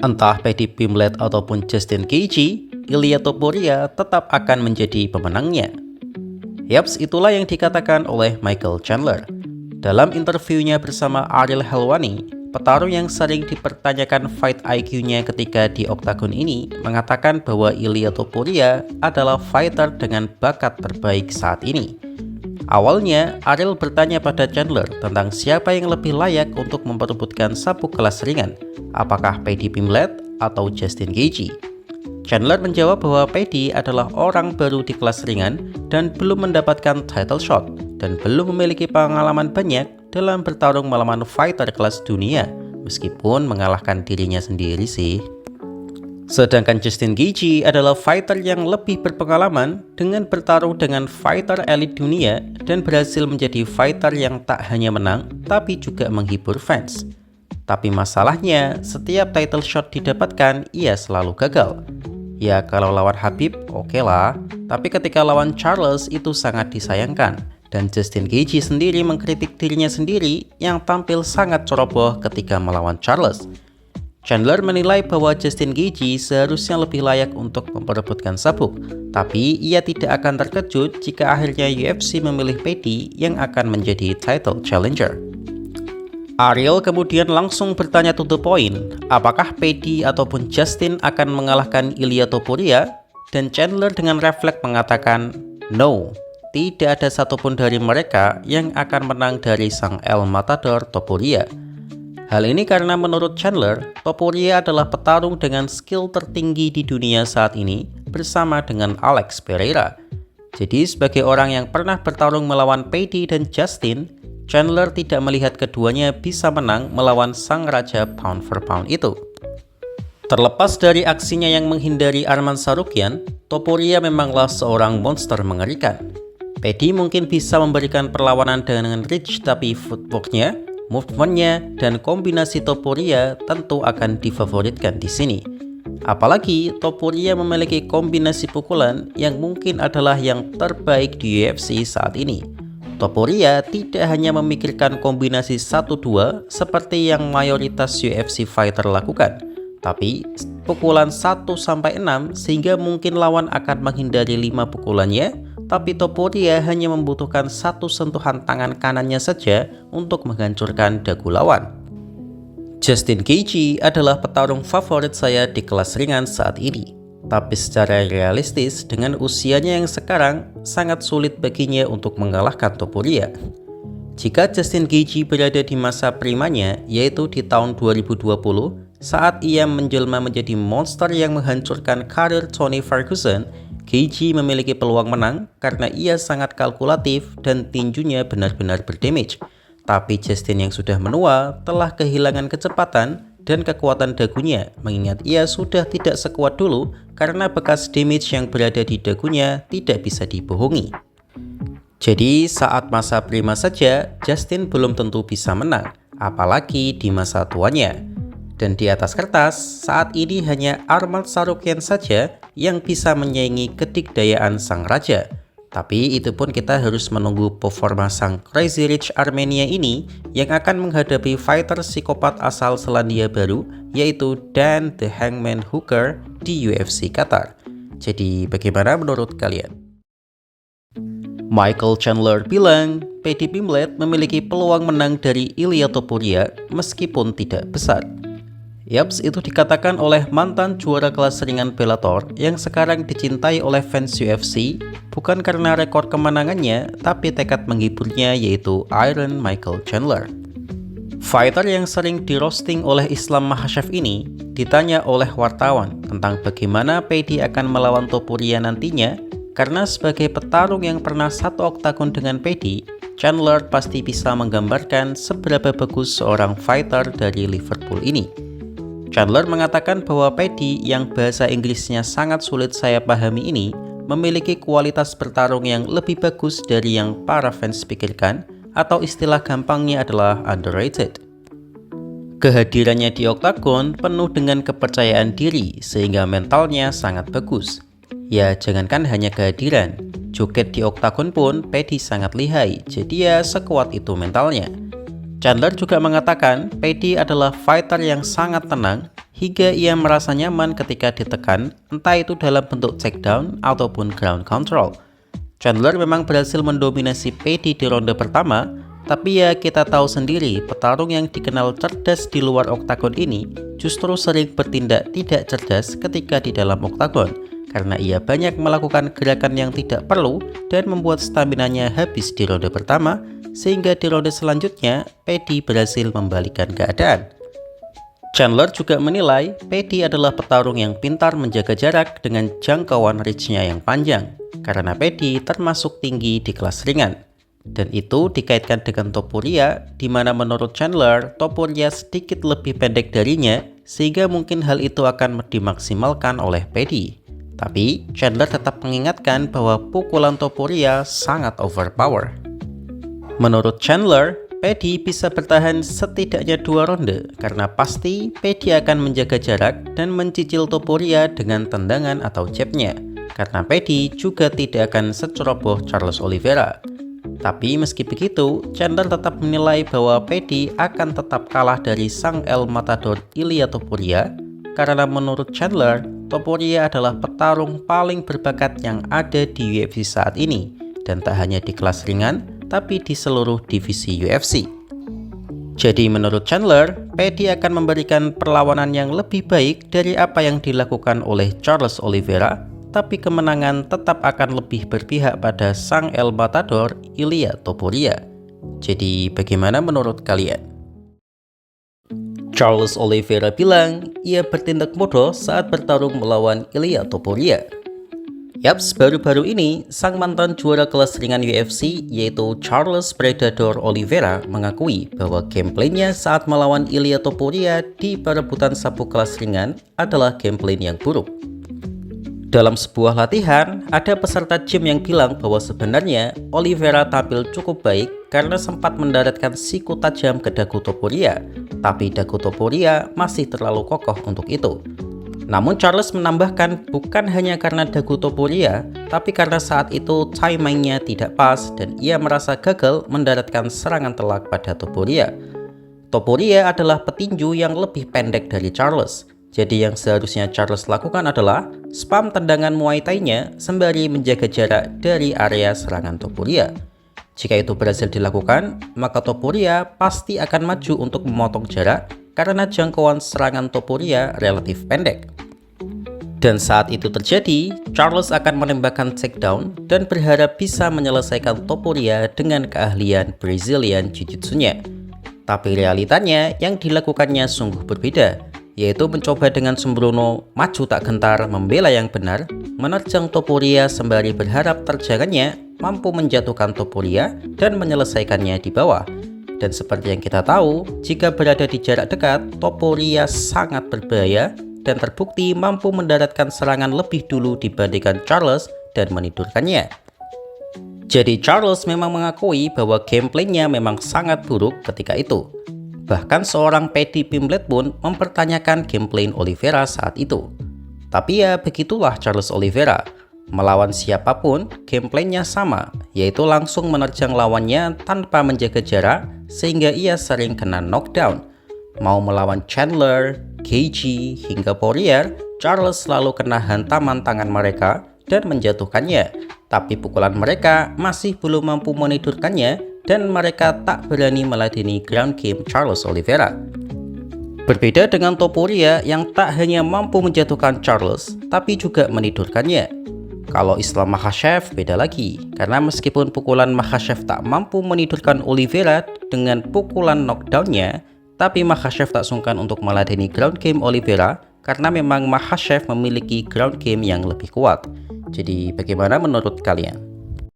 Entah Paddy Pimblett ataupun Justin Gaethje, Ilia Topuria tetap akan menjadi pemenangnya. Yaps, itulah yang dikatakan oleh Michael Chandler. Dalam interviewnya bersama Ariel Helwani, petarung yang sering dipertanyakan fight IQ-nya ketika di oktagon ini mengatakan bahwa Ilia Topuria adalah fighter dengan bakat terbaik saat ini. Awalnya, Ariel bertanya pada Chandler tentang siapa yang lebih layak untuk memperebutkan sabuk kelas ringan, apakah Paddy Pimblett atau Justin Gaethje. Chandler menjawab bahwa Paddy adalah orang baru di kelas ringan dan belum mendapatkan title shot dan belum memiliki pengalaman banyak dalam bertarung melawan fighter kelas dunia, meskipun mengalahkan dirinya sendiri sih. Sedangkan Justin Gaethje adalah fighter yang lebih berpengalaman dengan bertarung dengan fighter elit dunia dan berhasil menjadi fighter yang tak hanya menang, tapi juga menghibur fans. Tapi masalahnya, setiap title shot didapatkan, ia selalu gagal. Ya kalau lawan Khabib, oke lah, tapi ketika lawan Charles itu sangat disayangkan. Dan Justin Gaethje sendiri mengkritik dirinya sendiri yang tampil sangat ceroboh ketika melawan Charles. Chandler menilai bahwa Justin Gaethje seharusnya lebih layak untuk memperebutkan sabuk, tapi ia tidak akan terkejut jika akhirnya UFC memilih Paddy yang akan menjadi title challenger. Ariel kemudian langsung bertanya to the point, apakah Paddy ataupun Justin akan mengalahkan Ilia Topuria? Dan Chandler dengan refleks mengatakan, no, tidak ada satupun dari mereka yang akan menang dari sang El Matador Topuria. Hal ini karena menurut Chandler, Topuria adalah petarung dengan skill tertinggi di dunia saat ini bersama dengan Alex Pereira. Jadi sebagai orang yang pernah bertarung melawan Paddy dan Justin, Chandler tidak melihat keduanya bisa menang melawan sang raja pound for pound itu. Terlepas dari aksinya yang menghindari Arman Tsarukyan, Topuria memanglah seorang monster mengerikan. Paddy mungkin bisa memberikan perlawanan dengan reach, tapi footworknya, movement-nya, dan kombinasi Topuria tentu akan difavoritkan di sini. Apalagi Topuria memiliki kombinasi pukulan yang mungkin adalah yang terbaik di UFC saat ini. Topuria tidak hanya memikirkan kombinasi 1-2 seperti yang mayoritas UFC fighter lakukan, tapi pukulan 1-6 sehingga mungkin lawan akan menghindari 5 pukulannya, tapi Topuria hanya membutuhkan 1 sentuhan tangan kanannya saja untuk menghancurkan dagu lawan. Justin Gaethje adalah petarung favorit saya di kelas ringan saat ini, tapi secara realistis dengan usianya yang sekarang sangat sulit baginya untuk mengalahkan Topuria. Jika Justin Gaethje berada di masa primanya, yaitu di tahun 2020, saat ia menjelma menjadi monster yang menghancurkan karir Tony Ferguson, Gaethje memiliki peluang menang karena ia sangat kalkulatif dan tinjunya benar-benar berdamage. Tapi Justin yang sudah menua telah kehilangan kecepatan dan kekuatan dagunya, mengingat ia sudah tidak sekuat dulu karena bekas damage yang berada di dagunya tidak bisa dibohongi. Jadi saat masa prima saja, Justin belum tentu bisa menang, apalagi di masa tuanya. Dan di atas kertas, saat ini hanya Arman Tsarukyan saja yang bisa menyaingi kedikdayaan sang raja. Tapi itu pun kita harus menunggu performa sang Crazy Rich Armenia ini yang akan menghadapi fighter psikopat asal Selandia Baru, yaitu Dan The Hangman Hooker di UFC Qatar. Jadi bagaimana menurut kalian? Michael Chandler bilang, Paddy Pimblett memiliki peluang menang dari Ilia Topuria meskipun tidak besar. Yaps, itu dikatakan oleh mantan juara kelas ringan Bellator yang sekarang dicintai oleh fans UFC bukan karena rekor kemenangannya, tapi tekad menghiburnya, yaitu Iron Michael Chandler. Fighter yang sering di-roasting oleh Islam Makhachev ini ditanya oleh wartawan tentang bagaimana Paddy akan melawan Topuria nantinya, karena sebagai petarung yang pernah satu oktagon dengan Paddy, Chandler pasti bisa menggambarkan seberapa bagus seorang fighter dari Liverpool ini. Chandler mengatakan bahwa Paddy yang bahasa Inggrisnya sangat sulit saya pahami ini memiliki kualitas bertarung yang lebih bagus dari yang para fans pikirkan, atau istilah gampangnya adalah underrated. Kehadirannya di oktagon penuh dengan kepercayaan diri sehingga mentalnya sangat bagus. Ya jangankan hanya kehadiran, joget di oktagon pun Paddy sangat lihai, jadi ya sekuat itu mentalnya. Chandler juga mengatakan Paddy adalah fighter yang sangat tenang hingga ia merasa nyaman ketika ditekan, entah itu dalam bentuk takedown ataupun ground control. Chandler memang berhasil mendominasi Paddy di ronde pertama, tapi ya kita tahu sendiri petarung yang dikenal cerdas di luar oktagon ini justru sering bertindak tidak cerdas ketika di dalam oktagon, karena ia banyak melakukan gerakan yang tidak perlu dan membuat staminanya habis di ronde pertama, sehingga di ronde selanjutnya Paddy berhasil membalikkan keadaan. Chandler juga menilai Paddy adalah petarung yang pintar menjaga jarak dengan jangkauan reach-nya yang panjang, karena Paddy termasuk tinggi di kelas ringan. Dan itu dikaitkan dengan Topuria, di mana menurut Chandler, Topuria sedikit lebih pendek darinya, sehingga mungkin hal itu akan dimaksimalkan oleh Paddy. Tapi Chandler tetap mengingatkan bahwa pukulan Topuria sangat overpower. Menurut Chandler, Paddy bisa bertahan setidaknya 2 ronde karena pasti Paddy akan menjaga jarak dan mencicil Topuria dengan tendangan atau jabnya, karena Paddy juga tidak akan seceroboh Charles Oliveira. Tapi meski begitu, Chandler tetap menilai bahwa Paddy akan tetap kalah dari sang El Matador Ilia Topuria, karena menurut Chandler, Topuria adalah petarung paling berbakat yang ada di UFC saat ini, dan tak hanya di kelas ringan, tapi di seluruh divisi UFC. Jadi menurut Chandler, Paddy akan memberikan perlawanan yang lebih baik dari apa yang dilakukan oleh Charles Oliveira, tapi kemenangan tetap akan lebih berpihak pada sang El Matador Ilia Topuria. Jadi bagaimana menurut kalian? Charles Oliveira bilang ia bertindak bodoh saat bertarung melawan Ilia Topuria. Yaps, baru-baru ini, sang mantan juara kelas ringan UFC yaitu Charles Predator Oliveira mengakui bahwa gameplaynya saat melawan Ilia Topuria di perebutan sapu kelas ringan adalah gameplay yang buruk. Dalam sebuah latihan, ada peserta gym yang bilang bahwa sebenarnya Oliveira tampil cukup baik karena sempat mendaratkan siku tajam ke dagu Topuria, tapi dagu Topuria masih terlalu kokoh untuk itu. Namun Charles menambahkan bukan hanya karena dagu Topuria, tapi karena saat itu timingnya tidak pas dan ia merasa gagal mendaratkan serangan telak pada Topuria. Topuria adalah petinju yang lebih pendek dari Charles, jadi yang seharusnya Charles lakukan adalah spam tendangan Muay Thai-nya sembari menjaga jarak dari area serangan Topuria. Jika itu berhasil dilakukan, maka Topuria pasti akan maju untuk memotong jarak karena jangkauan serangan Topuria relatif pendek. Dan saat itu terjadi, Charles akan menembakkan takedown dan berharap bisa menyelesaikan Topuria dengan keahlian Brazilian Jiu-Jitsu-nya. Tapi realitanya yang dilakukannya sungguh berbeda, yaitu mencoba dengan sembrono, maju tak gentar membela yang benar, menerjang Topuria sembari berharap terjangannya mampu menjatuhkan Topuria dan menyelesaikannya di bawah. Dan seperti yang kita tahu, jika berada di jarak dekat, Topuria sangat berbahaya dan terbukti mampu mendaratkan serangan lebih dulu dibandingkan Charles dan menidurkannya. Jadi Charles memang mengakui bahwa gameplaynya memang sangat buruk ketika itu. Bahkan seorang Paddy Pimblett pun mempertanyakan gameplay Oliveira saat itu. Tapi ya begitulah Charles Oliveira. Melawan siapapun, gameplaynya sama, yaitu langsung menerjang lawannya tanpa menjaga jarak, sehingga ia sering kena knockdown. Mau melawan Chandler, Gaethje, hingga Poirier, Charles selalu kena hantaman tangan mereka dan menjatuhkannya. Tapi pukulan mereka masih belum mampu menidurkannya dan mereka tak berani meladeni ground game Charles Oliveira. Berbeda dengan Topuria yang tak hanya mampu menjatuhkan Charles, tapi juga menidurkannya. Kalau Islam Makhachev beda lagi, karena meskipun pukulan Makhachev tak mampu menidurkan Oliveira dengan pukulan knockdownnya, tapi Makhachev tak sungkan untuk meladeni ground game Oliveira karena memang Makhachev memiliki ground game yang lebih kuat. Jadi bagaimana menurut kalian?